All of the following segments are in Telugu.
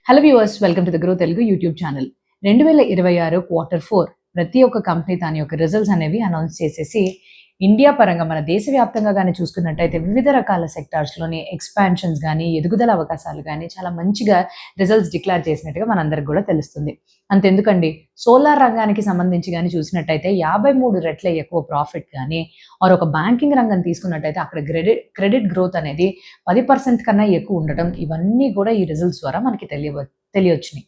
Hello viewers, welcome to the grow Telugu YouTube channel. 2026 quarter 4 ప్రతి ఒక్క కంపెనీ దాని యొక్క రిజల్ట్స్ అనేవి అనౌన్స్ చేసేసి ఇండియా పరంగా మన దేశవ్యాప్తంగా గాని చూసుకున్నట్టయితే వివిధ రకాల సెక్టార్స్‌లోని ఎక్స్‌పాన్షన్స్ గాని, ఎదుగుదల అవకాశాలు గాని చాలా మంచిగా రిజల్ట్స్ డిక్లేర్ చేసినట్టుగా మనందరికి గూడా తెలుస్తుంది. అంతెందుకండి, సోలార్ రంగానికి సంబంధించి గాని చూసినట్టయితే 53 రెట్ల ఎక్కువ ప్రాఫిట్ గాని, ఒక బ్యాంకింగ్ రంగం తీసుకున్నట్టయితే అక్కడ క్రెడిట్ గ్రోత్ అనేది 10% కన్నా ఎక్కువ ఉండటం, ఇవన్నీ కూడా ఈ రిజల్ట్స్ ద్వారా మనకి తెలియొచ్చినియి.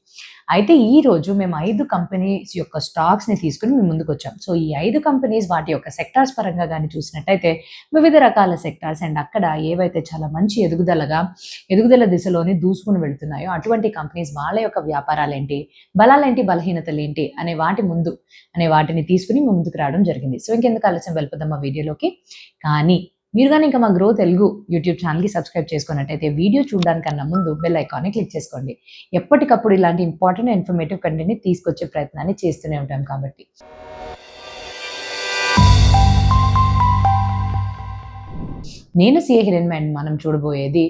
అయితే ఈరోజు మేము 5 కంపెనీస్ యొక్క స్టాక్స్‌ని తీసుకొని మీ ముందుకొచ్చాం. సో, ఈ 5 కంపెనీస్ వాటి యొక్క సెక్టార్స్ పరంగా గాని చూసినట్టయితే వివిధ రకాల సెక్టార్స్ అండ్ అక్కడ ఏవైతే చాలా మంచి ఎదుగుదల దిశలోని దూసుకొని వెళ్తున్నాయో అటువంటి కంపెనీస్ వాళ్ళ యొక్క వ్యాపారాలేంటి, బలాలేంటి, బలహీనతలేంటి అనే వాటిని తీసుకొని మీ ముందుకు రావడం జరిగింది. సో, ఇంకెందుకు ఆలస్యం, వెళ్ళిపోదాం మా వీడియోలోకి. కానీ మీరు గాని ఇంకా మా గ్రో తెలుగు యూట్యూబ్ ఛానల్‌కి సబ్స్క్రైబ్ చేసుకున్నట్టయితే వీడియో చూడడానికన్నా ముందు బెల్ ఐకాన్‌ని క్లిక్ చేసుకోండి. ఎప్పటికప్పుడు ఇలాంటి ఇంపార్టెంట్ ఇన్ఫర్మేటివ్ కంటెంట్‌ని తీసుకొచ్చే ప్రయత్నాన్ని చేస్తూనే ఉంటాం కాబట్టి. నేను సిఏ హిరణ్మయి అండ్ మనం చూడబోయేది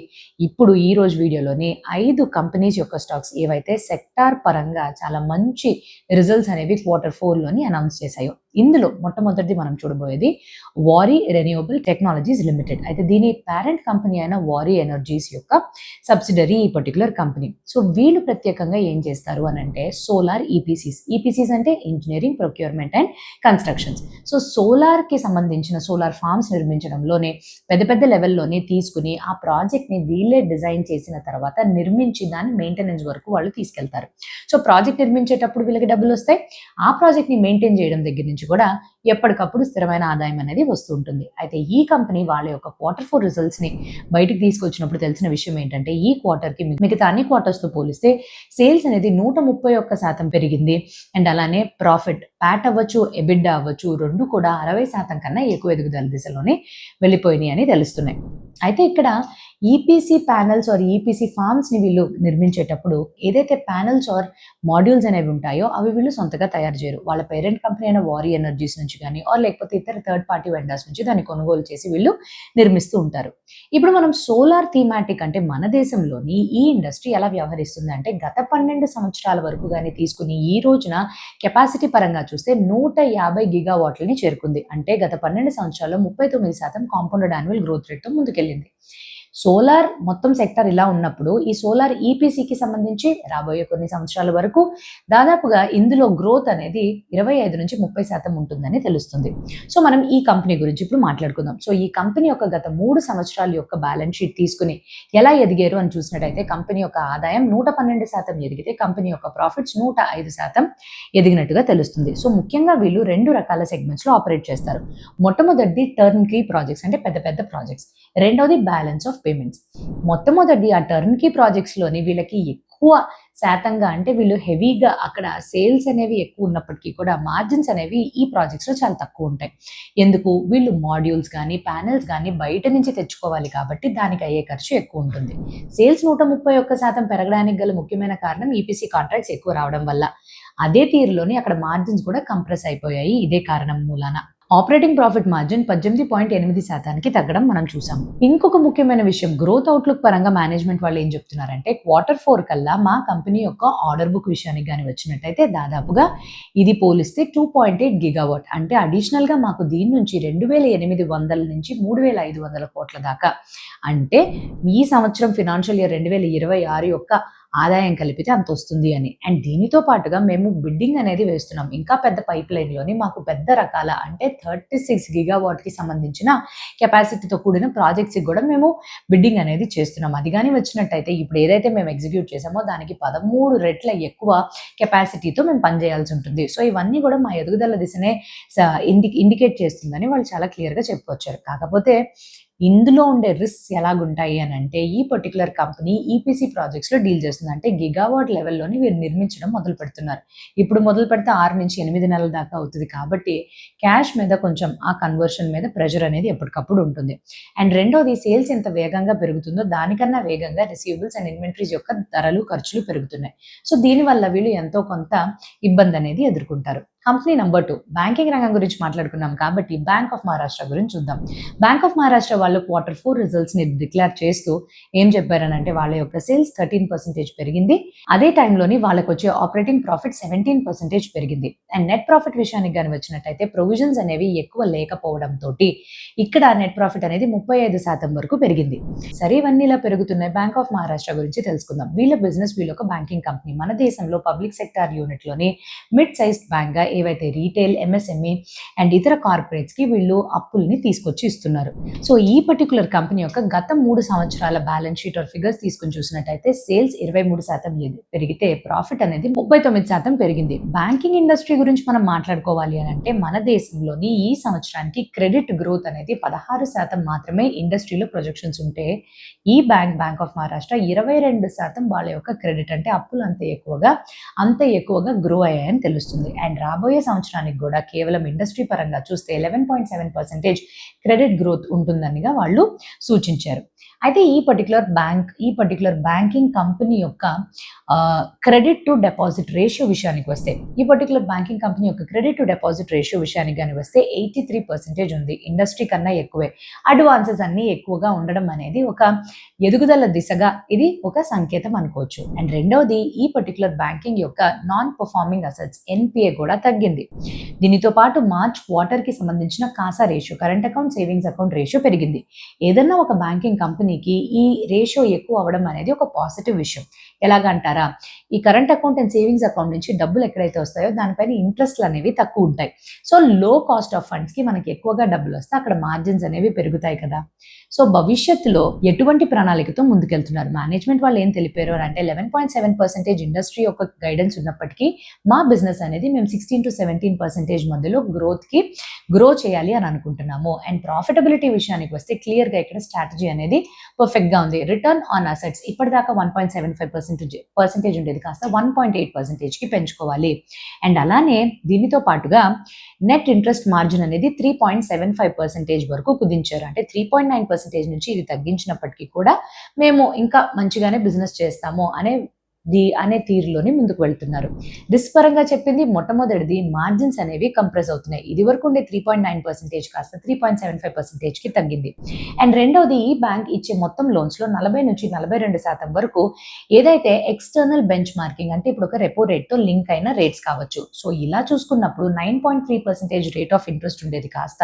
ఇప్పుడు ఈ రోజు వీడియోలోని 5 కంపెనీస్ యొక్క స్టాక్స్ ఏవైతే సెక్టార్ పరంగా చాలా మంచి రిజల్ట్స్ అనేవి క్వార్టర్ 4లోని అనౌన్స్ చేశాయో. ఇందులో మొట్టమొదటిది మనం చూడబోయేది వారీ రెన్యూవబుల్ టెక్నాలజీస్ లిమిటెడ్. అయితే దీని పేరెంట్ కంపెనీ అయిన వారీ ఎనర్జీస్ యొక్క సబ్సిడరీ ఈ పర్టికులర్ కంపెనీ. సో వీళ్ళు ప్రత్యేకంగా ఏం చేస్తారు అని అంటే సోలార్ ఈపీసీస్ అంటే engineering, procurement and constructions. So సోలార్కి సంబంధించిన సోలార్ ఫార్మ్స్ నిర్మించడంలోనే పెద్ద లెవెల్లోనే తీసుకుని ఆ ప్రాజెక్ట్ని వీళ్ళే డిజైన్ చేసిన తర్వాత నిర్మించి దాని మెయింటెనెన్స్ వరకు వాళ్ళు తీసుకెళ్తారు. సో ప్రాజెక్ట్ నిర్మించేటప్పుడు వీళ్ళకి డబ్బులు వస్తాయి. ఆ ప్రాజెక్ట్ని మెయింటైన్ చేయడం దగ్గర నుంచి కూడా ఎప్పటికప్పుడు స్థిరమైన ఆదాయం అనేది వస్తూ ఉంటుంది. అయితే ఈ కంపెనీ వాళ్ళ యొక్క క్వార్టర్ 4 రిజల్ట్స్ని బయటికి తీసుకొచ్చినప్పుడు తెలిసిన విషయం ఏంటంటే ఈ క్వార్టర్కి మిగతా అన్ని క్వార్టర్స్తో పోలిస్తే సేల్స్ అనేది 130% పెరిగింది. అండ్ అలానే ప్రాఫిట్, ప్యాట్ అవ్వచ్చు, ఎబిడ్డా అవ్వచ్చు, రెండు కూడా 60% కన్నా ఎక్కువ ఎదుగుదల దిశలోనే వెళ్ళిపోయినాయి అని తెలుస్తున్నాయి. అయితే ఇక్కడ ఈపీసీ ప్యానెల్స్ ఆర్ ఈపీసీ ఫార్మ్స్ని వీళ్ళు నిర్మించేటప్పుడు ఏదైతే ప్యానెల్స్ ఆర్ మాడ్యూల్స్ అనేవి ఉంటాయో అవి వీళ్ళు సొంతగా తయారు చేయరు. వాళ్ళ పేరెంట్ కంపెనీ అయిన వారీ ఎనర్జీస్ నుంచి కానీ లేకపోతే ఇతర థర్డ్ పార్టీ వెండర్స్ నుంచి దాన్ని కొనుగోలు చేసి వీళ్ళు నిర్మిస్తూ ఉంటారు. ఇప్పుడు మనం సోలార్ థీమాటిక్ అంటే మన దేశంలోని ఈ ఇండస్ట్రీ ఎలా వ్యవహరిస్తుంది అంటే గత 12 సంవత్సరాల వరకు కానీ తీసుకుని ఈ రోజున కెపాసిటీ పరంగా చూస్తే 150 గిగావాట్లని చేరుకుంది. అంటే గత 12 సంవత్సరాల్లో 39% కాంపౌండెడ్ యాన్యువల్ గ్రోత్ రేట్తో ముందుకెళ్ళింది. సోలార్ మొత్తం సెక్టర్ ఇలా ఉన్నప్పుడు ఈ సోలార్ ఈపీసీకి సంబంధించి రాబోయే కొన్ని సంవత్సరాల వరకు దాదాపుగా ఇందులో గ్రోత్ అనేది 25 నుంచి 30% ఉంటుందని తెలుస్తుంది. సో మనం ఈ కంపెనీ గురించి ఇప్పుడు మాట్లాడుకుందాం. సో ఈ కంపెనీ యొక్క గత 3 సంవత్సరాల యొక్క బ్యాలెన్స్ షీట్ తీసుకుని ఎలా ఎదిగారు అని చూసినట్టయితే కంపెనీ యొక్క ఆదాయం 112% ఎదిగితే కంపెనీ యొక్క ప్రాఫిట్స్ 105% ఎదిగినట్టుగా తెలుస్తుంది. సో ముఖ్యంగా వీళ్ళు 2 రకాల సెగ్మెంట్స్లో ఆపరేట్ చేస్తారు. మొట్టమొదటిది టర్న్ కీ ప్రాజెక్ట్స్ అంటే పెద్ద ప్రాజెక్ట్స్. రెండవది బ్యాలెన్స్ ఆఫ్ పేమెంట్స్. మొట్టమొదటి ఆ టర్న్ కీ ప్రాజెక్ట్స్లోని వీళ్ళకి ఎక్కువ శాతంగా అంటే వీళ్ళు హెవీగా అక్కడ సేల్స్ అనేవి ఎక్కువ ఉన్నప్పటికీ కూడా మార్జిన్స్ అనేవి ఈ ప్రాజెక్ట్స్లో చాలా తక్కువ ఉంటాయి. ఎందుకు? వీళ్ళు మాడ్యూల్స్ కానీ ప్యానెల్స్ కానీ బయట నుంచి తెచ్చుకోవాలి కాబట్టి దానికి అయ్యే ఖర్చు ఎక్కువ ఉంటుంది. సేల్స్ 131% పెరగడానికి గల ముఖ్యమైన కారణం ఈపీసీ కాంట్రాక్ట్స్ ఎక్కువ రావడం వల్ల. అదే తీరులోని అక్కడ మార్జిన్స్ కూడా కంప్రెస్ అయిపోయాయి ఇదే కారణం మూలాన. ఆపరేటింగ్ ప్రాఫిట్ మార్జిన్ 18.8%కి తగ్గడం మనం చూసాము. ఇంకొక ముఖ్యమైన విషయం, గ్రోత్ అవుట్లుక్ పరంగా మేనేజ్మెంట్ వాళ్ళు ఏం చెప్తున్నారంటే క్వార్టర్ 4 కల్లా మా కంపెనీ యొక్క ఆర్డర్ బుక్ విషయానికి కానీ వచ్చినట్టయితే దాదాపుగా ఇది పోలిస్తే 2.8 గిగావాట్ అంటే అడిషనల్గా మాకు దీని నుంచి 2,800 నుంచి 3,500 కోట్ల దాకా అంటే ఈ సంవత్సరం ఫినాన్షియల్ ఇయర్ 2026 యొక్క ఆదాయం కలిపితే అంత వస్తుంది అని. అండ్ దీనితో పాటుగా మేము బిడ్డింగ్ అనేది వేస్తున్నాం. ఇంకా పెద్ద పైప్ లైన్లోని మాకు పెద్ద రకాల అంటే 36 గిగావాట్కి సంబంధించిన కెపాసిటీతో కూడిన ప్రాజెక్ట్స్కి కూడా మేము బిడ్డింగ్ అనేది చేస్తున్నాం. అది కానీ వచ్చినట్టయితే ఇప్పుడు ఏదైతే మేము ఎగ్జిక్యూట్ చేసామో దానికి 13 రెట్ల ఎక్కువ కెపాసిటీతో మేము పనిచేయాల్సి ఉంటుంది. సో ఇవన్నీ కూడా మా ఎదుగుదల దిశనే ఇండికేట్ చేస్తుందని వాళ్ళు చాలా క్లియర్గా చెప్పుకొచ్చారు. కాకపోతే ఇందులో ఉండే రిస్క్ ఎలాగుంటాయి అని అంటే ఈ పర్టికులర్ కంపెనీ ఈపీసీ ప్రాజెక్ట్స్లో డీల్ చేస్తుంది. అంటే గిగావాట్ లెవెల్లోని వీరు నిర్మించడం మొదలు పెడుతున్నారు. ఇప్పుడు మొదలు పెడితే 6 నుంచి 8 నెలల దాకా అవుతుంది కాబట్టి క్యాష్ మీద కొంచెం ఆ కన్వర్షన్ మీద ప్రెషర్ అనేది ఎప్పటికప్పుడు ఉంటుంది. అండ్ రెండోది సేల్స్ ఎంత వేగంగా పెరుగుతుందో దానికన్నా వేగంగా రిసీవబుల్స్ అండ్ ఇన్వెంటరీస్ యొక్క ధరలు, ఖర్చులు పెరుగుతున్నాయి. సో దీనివల్ల వీళ్ళు ఎంతో కొంత ఇబ్బంది అనేది ఎదుర్కొంటారు. కంపెనీ నంబర్ 2 బ్యాంకింగ్ రంగం గురించి మాట్లాడుకున్నాం కాబట్టి బ్యాంక్ ఆఫ్ మహారాష్ట్ర గురించి చూద్దాం. బ్యాంక్ ఆఫ్ మహారాష్ట్ర వాళ్ళు Q4 రిజల్ట్స్‌ని డిక్లేర్ చేస్తూ ఏం చెప్పారనంటే వాళ్ళ యొక్క సేల్స్ 13% పెరిగింది. అదే టైంలోని వాళ్ళకొచ్చే ఆపరేటింగ్ ప్రాఫిట్ 17% పెరిగింది. అండ్ నెట్ ప్రాఫిట్ విషయానికి గాని వచ్చినట్టయితే ప్రొవిజన్స్ అనేవి ఎక్కువ లేకపోవడంతోటి ఇక్కడ నెట్ ప్రాఫిట్ అనేది 35% వరకు పెరిగింది. సరే ఇవన్నీ ఇలా పెరుగుతున్నాయి. బ్యాంక్ ఆఫ్ మహారాష్ట్ర గురించి తెలుసుకుందాం. వీళ్ళొక బ్యాంకింగ్ కంపెనీ. మన దేశంలో పబ్లిక్ సెక్టార్ యూనిట్‌లోని మిడ్ సైజ్డ్ బ్యాంక్‌గా ఏవైతే రీటైల్, ఎంఎస్ఎంఈ అండ్ ఇతర కార్పొరేట్స్‌కి వీళ్ళు అప్పుల్ని తీసుకొచ్చి ఇస్తున్నారు. సో ఈ పర్టిక్యులర్ కంపెనీ యొక్క గత 3 సంవత్సరాల బ్యాలెన్స్ షీట్ ఆర్ ఫిగర్స్ తీసుకొని చూసినట్టయితే సేల్స్ 23% పెరిగితే ప్రాఫిట్ అనేది 39% పెరిగింది. బ్యాంకింగ్ ఇండస్ట్రీ గురించి మనం మాట్లాడుకోవాలి అని అంటే మన దేశంలోని ఈ సంవత్సరానికి క్రెడిట్ గ్రోత్ అనేది 16% మాత్రమే ఇండస్ట్రీలో ప్రొజెక్షన్స్ ఉంటే ఈ బ్యాంక్ ఆఫ్ మహారాష్ట్ర 22% వాళ్ళ యొక్క క్రెడిట్ అంటే అప్పులు అంత ఎక్కువగా గ్రో అయ్యాయని తెలుస్తుంది. అండ్ రాబోయే సంవత్సరానికి కూడా కేవలం ఇండస్ట్రీ పరంగా చూస్తే 11.7% క్రెడిట్ గ్రోత్ ఉంటుందనిగా వాళ్ళు సూచించారు. అయితే ఈ పర్టికులర్ బ్యాంకింగ్ కంపెనీ యొక్క క్రెడిట్ టు డిపాజిట్ రేషియో విషయానికి వస్తే గాని వస్తే 83% ఉంది. ఇండస్ట్రీ కన్నా ఎక్కువే. అడ్వాన్సెస్ అన్ని ఎక్కువగా ఉండడం అనేది ఒక ఎదుగుదల దిశగా ఇది ఒక సంకేతం అనుకోవచ్చు. అండ్ రెండవది ఈ పర్టికులర్ బ్యాంకింగ్ యొక్క నాన్ పర్ఫార్మింగ్ అసెట్స్ NPA కూడా తగ్గింది. దీనితో పాటు మార్చ్ క్వార్టర్కి సంబంధించిన Kasa ratio, current account savings account ratio పెరిగింది. ఏదన్నా ఒక బ్యాంకింగ్ కంపెనీకి ఈ రేషియో ఎక్కువ అవ్వడం అనేది ఒక పాజిటివ్ విషయం. ఎలాగంటారా, ఈ current account and savings account నుంచి డబ్బులు ఎక్కడైతే వస్తాయో దానిపైన ఇంట్రెస్ట్లు అనేవి తక్కువ ఉంటాయి. సో లో కాస్ట్ ఆఫ్ ఫండ్స్కి మనకి ఎక్కువగా డబ్బులు వస్తే అక్కడ మార్జిన్స్ అనేవి పెరుగుతాయి కదా. సో భవిష్యత్తులో ఎటువంటి ప్రణాళికతో ముందుకెళ్తున్నారు మేనేజ్మెంట్ వాళ్ళు ఏం తెలిపారు అంటే 11.7% ఇండస్ట్రీ యొక్క గైడెన్స్ ఉన్నప్పటికీ మా బిజినెస్ అనేది మేము 16 to 17% మధ్యలో గ్రో చేయాలి అని అనుకుంటున్నాము. అండ్ ప్రాఫిటబిలిటీ విషయానికి వస్తే క్లియర్గా ఇక్కడ స్ట్రాటజీ అనేది పర్ఫెక్ట్ గా ఉంది. రిటర్న్ ఆన్ అసెట్స్ ఇప్పటిదాకా 1.75% ఉండేది కాస్త 1.8% కి పెంచుకోవాలి. అండ్ అలానే దీనితో పాటుగా నెట్ ఇంట్రెస్ట్ మార్జిన్ అనేది 3.75% వరకు కుదించారు. అంటే 3.9% నుంచి ఇది తగ్గించినప్పటికీ కూడా మేము ఇంకా మంచిగానే బిజినెస్ చేస్తాము అనే తీరులోని ముందుకు వెళ్తున్నారు. రిస్క్ పరంగా చెప్పింది మొట్టమొదటిది మార్జిన్స్ అనేవి కంప్రెస్ అవుతున్నాయి. ఇది వరకు ఉండే 3.9% కాస్త 3.75% కి తగ్గింది. అండ్ రెండవది ఈ బ్యాంక్ ఇచ్చే మొత్తం లోన్స్ లో 40 నుంచి 42% వరకు ఏదైతే ఎక్స్టర్నల్ బెంచ్ మార్కింగ్ అంటే ఇప్పుడు ఒక రెపో రేట్ తో లింక్ అయిన రేట్స్ కావచ్చు. సో ఇలా చూసుకున్నప్పుడు 9.3% రేట్ ఆఫ్ ఇంట్రెస్ట్ ఉండేది కాస్త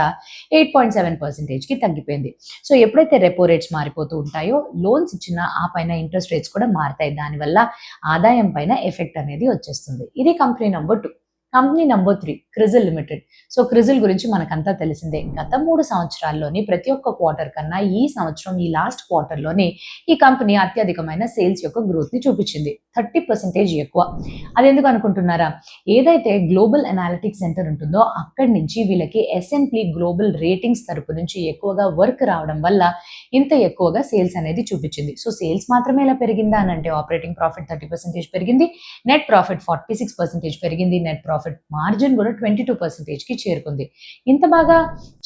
8.7% కి తగ్గిపోయింది. సో ఎప్పుడైతే రెపో రేట్స్ మారిపోతూ ఉంటాయో లోన్స్ ఇచ్చిన ఆ పైన ఇంట్రెస్ట్ రేట్స్ కూడా మారుతాయి. దానివల్ల ఆదాయం పైన ఎఫెక్ట్ అనేది వచ్చేస్తుంది. ఇది company number 2. Company number 3 CRISIL limited. So CRISIL గురించి మనకంతా తెలిసిందే. గత 3 సంవత్సరాల్లోని ప్రతి ఒక్క క్వార్టర్ కన్నా ఈ సంవత్సరం ఈ లాస్ట్ క్వార్టర్లోని ఈ కంపెనీ అత్యధికమైన సేల్స్ యొక్క గ్రోత్ ని చూపించింది. 30% ఎక్కువ. అది ఎందుకు అనుకుంటున్నారా, ఏదైతే గ్లోబల్ అనాలిటిక్స్ సెంటర్ ఉంటుందో అక్కడి నుంచి వీళ్ళకి S&P గ్లోబల్ రేటింగ్స్ తరపు నుంచి ఎక్కువగా వర్క్ రావడం వల్ల ఇంత ఎక్కువగా సేల్స్ అనేది చూపించింది. సో సేల్స్ మాత్రమే ఇలా పెరిగిందా అని అంటే ఆపరేటింగ్ ప్రాఫిట్ 30% పెరిగింది, నెట్ ప్రాఫిట్ 46% పెరిగింది, నెట్ ప్రాఫిట్ మార్జిన్ కూడా 22% కి చేరుకుంది. ఇంత బాగా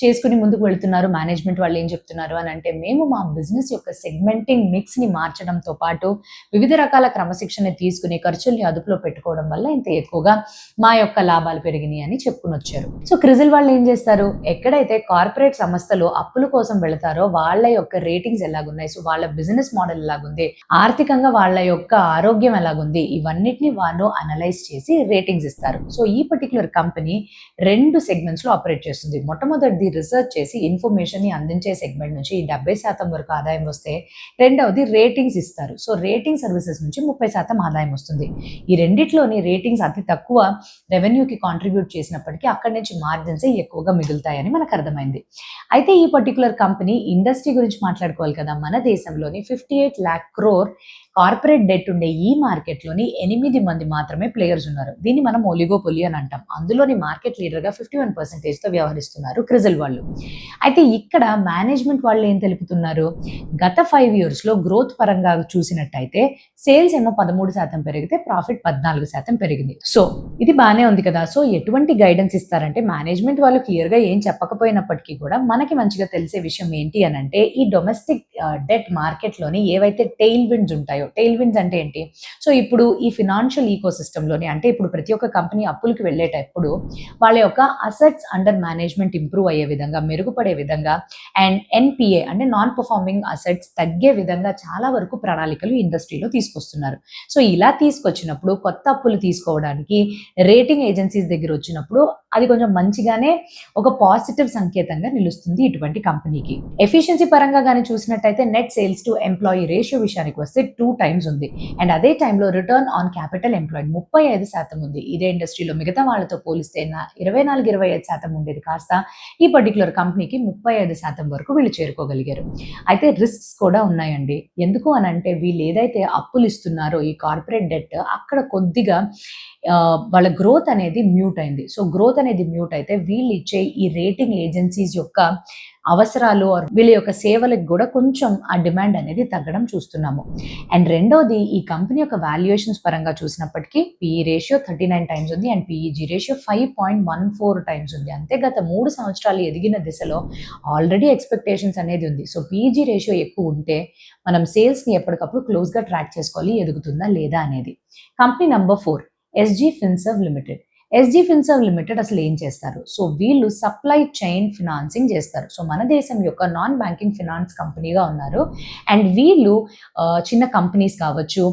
చేసుకుని ముందుకు వెళ్తున్నారు. మేనేజ్మెంట్ వాళ్ళు ఏం చెప్తున్నారు అని అంటే మేము మా బిజినెస్ యొక్క సెగ్మెంటింగ్ మిక్స్ ని మార్చడంతో పాటు వివిధ రకాల క్రమశిక్షణ తీసుకుని ఖర్చుల్ని అదుపులో పెట్టుకోవడం వల్ల ఇంత ఎక్కువగా మా యొక్క లాభాలు పెరిగినాయి అని చెప్పుకుని వచ్చారు. సో క్రిజిల్ వాళ్ళు ఏం చేస్తారు, ఎక్కడైతే కార్పొరేట్ సంస్థలు అప్పుల కోసం వెళతారో వాళ్ళ యొక్క రేటింగ్స్ ఎలాగున్నాయి, సో వాళ్ళ బిజినెస్ మోడల్ ఎలాగుంది, ఆర్థికంగా వాళ్ళ యొక్క ఆరోగ్యం ఎలాగుంది, ఇవన్నిటిని వాళ్ళు అనలైజ్ చేసి రేటింగ్స్ ఇస్తారు. సో ఈ పర్టికులర్ కంపెనీ 2 సెగ్మెంట్స్ లో ఆపరేట్ చేస్తుంది. మొట్టమొదటిది రిసర్చ్ చేసి ఇన్ఫర్మేషన్ ని అందించే సెగ్మెంట్ నుంచి 70% వరకు ఆదాయం వస్తే రెండవది రేటింగ్స్ ఇస్తారు. సో రేటింగ్ సర్వీసెస్ నుంచి 30% ఆదాయం వస్తుంది. ఈ రెండిట్లోని రేటింగ్స్ అతి తక్కువ రెవెన్యూకి కాంట్రిబ్యూట్ చేసినప్పటికీ అక్కడి నుంచి మార్జిన్స్ ఎక్కువగా మిగులుతాయని మనకు అర్థమైంది. అయితే ఈ పర్టికులర్ కంపెనీ ఇండస్ట్రీ గురించి మాట్లాడుకోవాలి కదా. మన దేశంలోని 58 lakh crore కార్పొరేట్ డెట్ ఉండే ఈ మార్కెట్లోని 8 మంది మాత్రమే ప్లేయర్స్ ఉన్నారు. దీన్ని మనం ఒలిగోపొలి అని అంటాం. అందులోని మార్కెట్ లీడర్గా 51%తో వ్యవహరిస్తున్నారు క్రిజిల్ వాళ్ళు. అయితే ఇక్కడ మేనేజ్మెంట్ వాళ్ళు ఏం తెలుపుతున్నారు, గత 5 yearsలో గ్రోత్ పరంగా చూసినట్టయితే సేల్స్ ఏమో 13% పెరిగితే ప్రాఫిట్ 14% పెరిగింది. సో ఇది బాగానే ఉంది కదా. సో ఎటువంటి గైడెన్స్ ఇస్తారంటే మేనేజ్మెంట్ వాళ్ళు క్లియర్గా ఏం చెప్పకపోయినప్పటికీ కూడా మనకి మంచిగా తెలిసే విషయం ఏంటి అని అంటే ఈ డొమెస్టిక్ డెట్ మార్కెట్లోని ఏవైతే టెయిల్ విండ్స్ ఉంటాయో, టెయిల్ విండ్స్ అంటే ఏంటి, సో ఇప్పుడు ఈ ఫినాన్షియల్ ఈకో సిస్టంలోని అంటే ఇప్పుడు ప్రతి ఒక్క కంపెనీ అప్పులకి వెళ్ళేటప్పుడు వాళ్ళ యొక్క అసెట్స్ అండర్ మేనేజ్మెంట్ ఇంప్రూవ్ అయ్యే విధంగా, మెరుగుపడే విధంగా అండ్ ఎన్పిఏ అంటే నాన్ పర్ఫార్మింగ్ అసెట్స్ తగ్గే విధంగా చాలా వరకు ప్రణాళికలు ఇండస్ట్రీలో తీసుకొస్తున్నారు. సో ఇలా తీసుకొచ్చినప్పుడు కొత్త అప్పులు తీసుకోవడానికి రేటింగ్ ఏజెన్సీస్ దగ్గర వచ్చినప్పుడు అది కొంచెం మంచిగానే ఒక పాజిటివ్ సంకేతంగా నిలుస్తుంది ఇటువంటి కంపెనీకి. ఎఫిషియన్సీ పరంగా కానీ చూసినట్టయితే net sales to employee ratio విషయానికి వస్తే 2 times ఉంది. అండ్ అదే టైంలో రిటర్న్ ఆన్ క్యాపిటల్ ఎంప్లాయిడ్ 35% ఉంది. ఇదే ఇండస్ట్రీలో మిగతా వాళ్ళతో పోలిస్తే 24-25% ఉండేది కాస్త ఈ పర్టికులర్ కంపెనీకి 35% వరకు వీళ్ళు చేరుకోగలిగారు. అయితే రిస్క్స్ కూడా ఉన్నాయండి. ఎందుకు అని అంటే వీళ్ళు ఏదైతే అప్పులు ఇస్తున్నారో ఈ కార్పొరేట్ డెట్ అక్కడ కొద్దిగా వాళ్ళ గ్రోత్ అనేది మ్యూట్ అయింది. సో గ్రోత్ అనేది మ్యూట్ అయితే వీళ్ళు ఇచ్చే ఈ రేటింగ్ ఏజెన్సీస్ యొక్క అవసరాలు వీళ్ళ యొక్క సేవలకు కూడా కొంచెం ఆ డిమాండ్ అనేది తగ్గడం చూస్తున్నాము. అండ్ రెండోది ఈ కంపెనీ యొక్క వాల్యుయేషన్స్ పరంగా చూసినప్పటికీ పిఈ రేషియో 39 times ఉంది అండ్ పిఈజీ రేషియో 5.14 times ఉంది. అంతే గత 3 సంవత్సరాలు ఎదిగిన దిశలో ఆల్రెడీ ఎక్స్పెక్టేషన్స్ అనేది ఉంది. సో పిఈజీ రేషియో ఎక్కువ ఉంటే మనం సేల్స్ని ఎప్పటికప్పుడు క్లోజ్గా ట్రాక్ చేసుకోవాలి, ఎదుగుతుందా లేదా అనేది. Company number 4 SG Finserv limited. SG Finserv limited అసలు ఏం చేస్తారు? సో వీళ్ళు సప్లై చైన్ ఫినాన్సింగ్ చేస్తారు. సో మన దేశం యొక్క నాన్ బ్యాంకింగ్ ఫినాన్స్ కంపెనీగా ఉన్నారు. అండ్ వీళ్ళు చిన్న కంపెనీస్ కావచ్చు,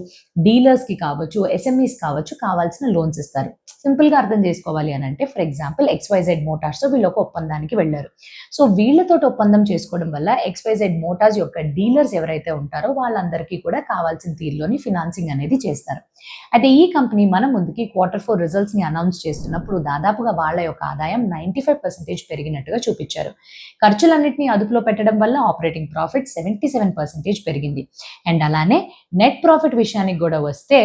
డీలర్స్కి కావచ్చు, ఎస్ఎంఈస్ కావచ్చు కావాల్సిన లోన్స్ ఇస్తారు. సింపుల్గా అర్థం చేసుకోవాలి అని అంటే ఫర్ ఎగ్జాంపుల్ XYZ మోటార్స్తో వీళ్ళు ఒక ఒప్పందానికి వెళ్ళారు. సో వీళ్ళతో ఒప్పందం చేసుకోవడం వల్ల XYZ మోటార్స్ యొక్క డీలర్స్ ఎవరైతే ఉంటారో వాళ్ళందరికీ కూడా కావాల్సిన తీరులోని ఫినాన్సింగ్ అనేది చేస్తారు. అయితే ఈ కంపెనీ మన ముందుకి Q4 రిజల్ట్స్ని అనౌన్స్ చేస్తున్నప్పుడు దాదాపుగా వాళ్ళ యొక్క ఆదాయం 95% పెరిగినట్టుగా చూపించారు. ఖర్చులన్నింటినీ అదుపులో పెట్టడం వల్ల ఆపరేటింగ్ ప్రాఫిట్ 77% పెరిగింది. అండ్ అలానే నెట్ ప్రాఫిట్ విషయానికి కూడా వస్తే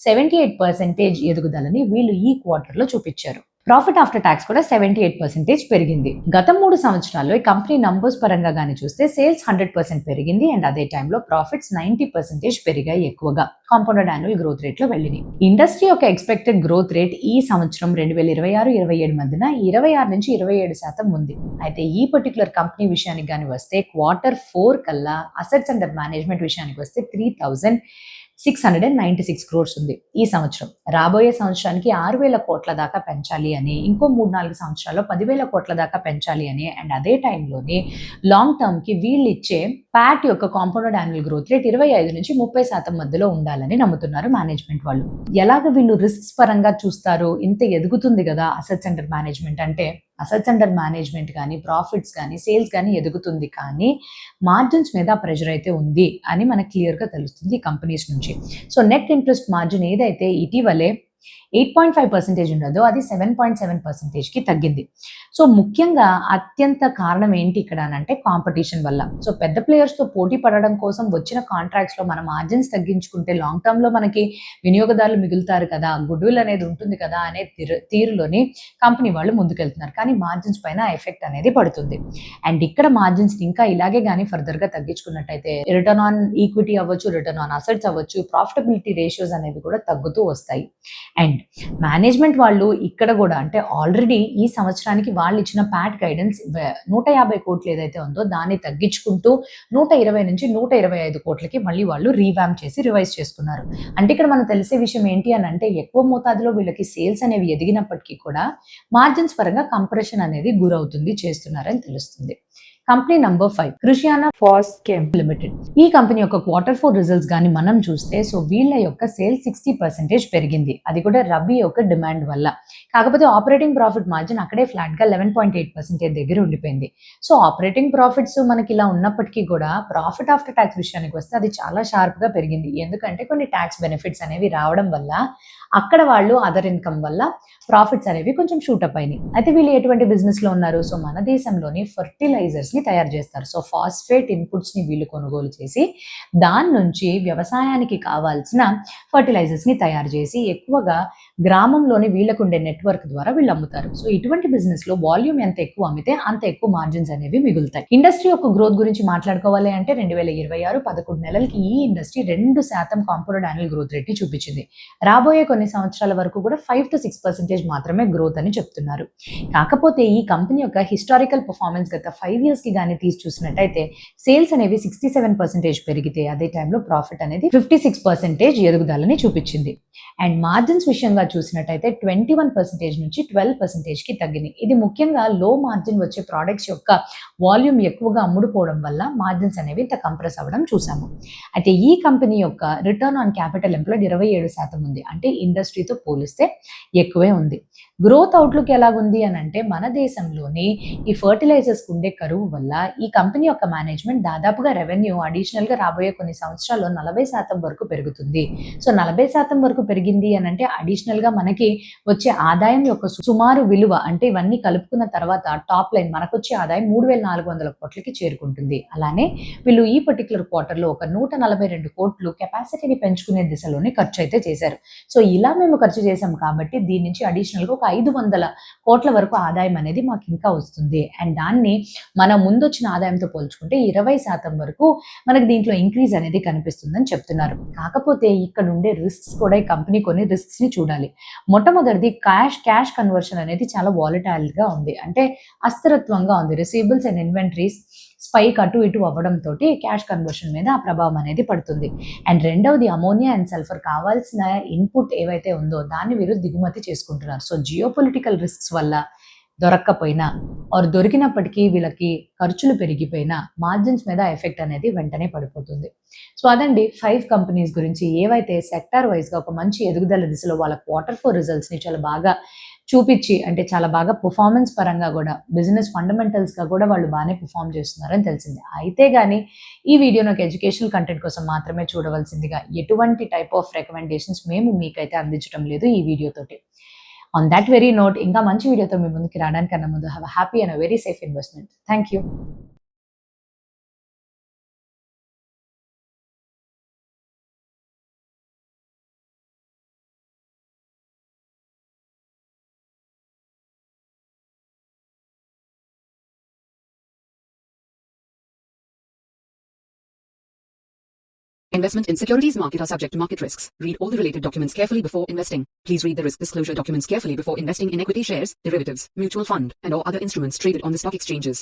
78% ఎదుగుదలని వీళ్ళు ఈ క్వార్టర్లో చూపించారు. ప్రాఫిట్ ఆఫ్టర్ ట్యాక్స్ కూడా 78% పెరిగింది. గత 3 సంవత్సరాల్లో ఈ కంపెనీ నంబర్స్ పరంగా కానీ చూస్తే సేల్స్ 100% పెరిగింది అండ్ అదే టైంలో ప్రాఫిట్స్ 90% పెరిగాయి, ఎక్కువగా కాంపౌండెడ్ యాన్యువల్ గ్రోత్ రేట్ లో వెళ్ళింది. ఇండస్ట్రీ యొక్క ఎక్స్పెక్టెడ్ గ్రోత్ రేట్ ఈ సంవత్సరం 2026-27 మధ్యన 26-27% ఉంది. అయితే ఈ పర్టికులర్ కంపెనీ విషయానికి కానీ వస్తే Q4 కల్లా అసెట్స్ అండర్ మేనేజ్మెంట్ విషయానికి వస్తే 3,696 crores ఉంది ఈ సంవత్సరం. రాబోయే సంవత్సరానికి 6,000 కోట్ల దాకా పెంచాలి అని, ఇంకో 3-4 సంవత్సరాల్లో 10,000 కోట్ల దాకా పెంచాలి అని అండ్ అదే టైంలోనే లాంగ్ టర్మ్ కి వీళ్ళు ఇచ్చే ప్యాట్ యొక్క కాంపౌండెడ్ యాన్యువల్ గ్రోత్ రేట్ 25-30% మధ్యలో ఉండాలని నమ్ముతున్నారు మేనేజ్మెంట్ వాళ్ళు. ఎలాగ వీళ్ళు రిస్క్స్ పరంగా చూస్తారు? ఇంత ఎదుగుతుంది కదా అసెట్స్ అండర్ మేనేజ్మెంట్ అంటే, అసెట్స్ అండర్ మేనేజ్మెంట్ కానీ ప్రాఫిట్స్ కానీ సేల్స్ కానీ ఎదుగుతుంది, కానీ మార్జిన్స్ మీద ప్రెషర్ అయితే ఉంది అని మనకు క్లియర్గా తెలుస్తుంది ఈ కంపెనీస్ నుంచి. సో నెట్ ఇంట్రెస్ట్ మార్జిన్ ఏదైతే ఇటీవలే 8.5% ఉండదో అది 7.7%కి తగ్గింది. సో ముఖ్యంగా అత్యంత కారణం ఏంటి ఇక్కడ అంటే కాంపిటీషన్ వల్ల. సో పెద్ద ప్లేయర్స్తో పోటీ పడడం కోసం వచ్చిన కాంట్రాక్ట్స్లో మన మార్జిన్స్ తగ్గించుకుంటే లాంగ్ టర్మ్లో మనకి వినియోగదారులు మిగులుతారు కదా, గుడ్ విల్ అనేది ఉంటుంది కదా అనే తీరులోని కంపెనీ వాళ్ళు ముందుకెళ్తున్నారు, కానీ మార్జిన్స్ పైన ఎఫెక్ట్ అనేది పడుతుంది. అండ్ ఇక్కడ మార్జిన్స్ ఇంకా ఇలాగే కానీ ఫర్దర్గా తగ్గించుకున్నట్టయితే రిటర్న్ ఆన్ ఈక్విటీ అవ్వచ్చు, రిటర్న్ ఆన్ అసెట్స్ అవ్వచ్చు, ప్రాఫిటబిలిటీ రేషియోస్ అనేవి కూడా తగ్గుతూ వస్తాయి. అండ్ మేనేజ్మెంట్ వాళ్ళు ఇక్కడ కూడా అంటే ఆల్రెడీ ఈ సంవత్సరానికి వాళ్ళు ఇచ్చిన ప్యాట్ గైడెన్స్ 150 కోట్లు ఏదైతే ఉందో దాన్ని తగ్గించుకుంటూ 120-125 కోట్లకి మళ్ళీ వాళ్ళు రీవ్యాంప్ చేసి రివైజ్ చేసుకున్నారు. అంటే ఇక్కడ మనకు తెలిసే విషయం ఏంటి అని అంటే ఎక్కువ మోతాదులో వీళ్ళకి సేల్స్ అనేవి ఎదిగినప్పటికీ కూడా మార్జిన్స్ పరంగా కంప్రెషన్ అనేది గురవుతుంది, చేస్తున్నారని తెలుస్తుంది. Company number 5 Krishana Phoschem limited. ఈ కంపెనీ యొక్క Q4 రిజల్ట్స్ కానీ మనం చూస్తే సో వీళ్ళ యొక్క సేల్స్ 60% పెరిగింది, అది కూడా రబీ యొక్క డిమాండ్ వల్ల. కాకపోతే ఆపరేటింగ్ ప్రాఫిట్ మార్జిన్ అక్కడే ఫ్లాట్ గా 11.8% దగ్గర ఉండిపోయింది. సో ఆపరేటింగ్ ప్రాఫిట్స్ మనకి ఇలా ఉన్నప్పటికీ కూడా ప్రాఫిట్ ఆఫ్టర్ ట్యాక్స్ విషయానికి వస్తే అది చాలా షార్ప్ గా పెరిగింది. ఎందుకంటే కొన్ని ట్యాక్స్ బెనిఫిట్స్ అనేవి రావడం వల్ల అక్కడ వాళ్ళు అదర్ ఇన్కమ్ వల్ల ప్రాఫిట్స్ అనేవి కొంచెం షూటప్ అయినాయి. అయితే వీళ్ళు ఎటువంటి బిజినెస్ లో ఉన్నారు? సో మన దేశంలోని ఫర్టిలైజర్స్ ని తయారు చేస్తారు. సో ఫాస్ఫేట్ ఇన్పుట్స్ ని వీళ్ళు కొనుగోలు చేసి దాని నుంచి వ్యవసాయానికి కావాల్సిన ఫర్టిలైజర్స్ ని తయారు చేసి ఎక్కువగా గ్రామంలోని వీళ్ళకు ఉండే నెట్వర్క్ ద్వారా వీళ్ళు అమ్ముతారు. సో ఇటువంటి బిజినెస్ లో వాల్యూమ్ ఎంత ఎక్కువ అమ్మితే అంత ఎక్కువ మార్జిన్స్ అనేవి మిగులుతాయి. ఇండస్ట్రీ యొక్క గ్రోత్ గురించి మాట్లాడుకోవాలి అంటే 2026 11 నెలలకి ఈ industry 2% compounded annual growth rate ని చూపించింది. రాబోయే కొన్ని సంవత్సరాల వరకు కూడా 5-6% మాత్రమే గ్రోత్ అని చెప్తున్నారు. కాకపోతే ఈ కంపెనీ యొక్క హిస్టారికల్ పర్ఫార్మెన్స్ గత 5 years కి కానీ తీసి చూసినట్టయితే సేల్స్ అనేవి 67% పెరిగితే అదే టైంలో ప్రాఫిట్ అనేది 56% ఎదుగుదలని చూపించింది. అండ్ మార్జిన్స్ విషయంగా చూసినట్టయితే 21% నుంచి 12%కి తగ్గింది. ఇది ముఖ్యంగా లో మార్జిన్ వచ్చే ప్రొడక్ట్స్ యొక్క వాల్యూమ్ ఎక్కువగా అమ్ముడుపోవడం వల్ల మార్జిన్స్ అనేవి ఇంత కంప్రెస్ అవ్వడం చూసాము. అయితే ఈ కంపెనీ యొక్క రిటర్న్ ఆన్ క్యాపిటల్ ఎంప్లాయిడ్ 27% ఉంది. అంటే ఇండస్ట్రీతో పోలిస్తే ఎక్కువే ఉంది. గ్రోత్ అవుట్లుక్ ఎలాగుంది అని అంటే మన దేశంలోని ఈ ఫర్టిలైజర్స్కి ఉండే కరువు వల్ల ఈ కంపెనీ యొక్క మేనేజ్మెంట్ దాదాపుగా రెవెన్యూ అడిషనల్గా రాబోయే కొన్ని సంవత్సరాల్లో 40% వరకు పెరుగుతుంది. సో 40% వరకు పెరిగింది అని అంటే అడిషనల్గా మనకి వచ్చే ఆదాయం యొక్క సుమారు విలువ అంటే ఇవన్నీ కలుపుకున్న తర్వాత టాప్ లైన్ మనకు వచ్చే ఆదాయం 3,400 కోట్లకి చేరుకుంటుంది. అలానే వీళ్ళు ఈ పర్టికులర్ క్వార్టర్లో ఒక 142 కోట్లు కెపాసిటీని పెంచుకునే దిశలోనే ఖర్చు అయితే చేశారు. సో ఇలా మేము ఖర్చు చేసాం కాబట్టి దీని నుంచి అడిషనల్గా ఒక 500 కోట్ల వరకు ఆదాయం అనేది మాకు ఇంకా వస్తుంది. అండ్ దాన్ని మన ముందొచ్చిన ఆదాయంతో పోల్చుకుంటే 20% వరకు మనకి దీంట్లో ఇంక్రీజ్ అనేది కనిపిస్తుందని చెప్తున్నారు. కాకపోతే ఇక్కడ ఉండే రిస్క్స్ కూడా ఈ కంపెనీ కొన్ని రిస్క్స్ ని చూడాలి. మొట్టమొదటిది క్యాష్ కన్వర్షన్ అనేది చాలా వాలటైల్ గా ఉంది. అంటే అస్థిరత్వంగా ఉంది. రిసీవబుల్స్ అండ్ ఇన్వెంటరీస్ స్పైక్ అటు ఇటు అవ్వడంతో క్యాష్ కన్వర్షన్ మీద ఆ ప్రభావం అనేది పడుతుంది. అండ్ రెండవది అమోనియా అండ్ సల్ఫర్ కావాల్సిన ఇన్పుట్ ఏవైతే ఉందో దాన్ని వీరు దిగుమతి చేసుకుంటున్నారు. సో జియోపొలిటికల్ రిస్క్స్ వల్ల దొరక్కపోయినా ఆర్ దొరికినప్పటికీ వీళ్ళకి ఖర్చులు పెరిగిపోయినా మార్జిన్స్ మీద ఎఫెక్ట్ అనేది వెంటనే పడిపోతుంది. సో అదండి 5 కంపెనీస్ గురించి ఏవైతే సెక్టార్ వైజ్గా ఒక మంచి ఎదుగుదల దిశలో వాళ్ళ Q4 రిజల్ట్స్ని చాలా బాగా చూపించి అంటే చాలా బాగా పర్ఫార్మెన్స్ పరంగా కూడా బిజినెస్ ఫండమెంటల్స్గా కూడా వాళ్ళు బాగానే పర్ఫామ్ చేస్తున్నారని తెలిసింది. అయితే కానీ ఈ వీడియోని ఒక ఎడ్యుకేషనల్ కంటెంట్ కోసం మాత్రమే చూడవలసిందిగా ఎటువంటి టైప్ ఆఫ్ రికమెండేషన్స్ మేము మీకైతే అందించడం లేదు ఈ వీడియోతోటి. ఆన్ దట్ వెరీ నోట్ ఇంకా మంచి వీడియోతో మీ ముందుకి రావడానికన్నా ముందు have a happy and a very safe investment. Thank you. Investment in securities market are subject to market risks. Read all the related documents carefully before investing. Please read the risk disclosure documents carefully before investing in equity shares, derivatives, mutual fund, and or other instruments traded on the stock exchanges.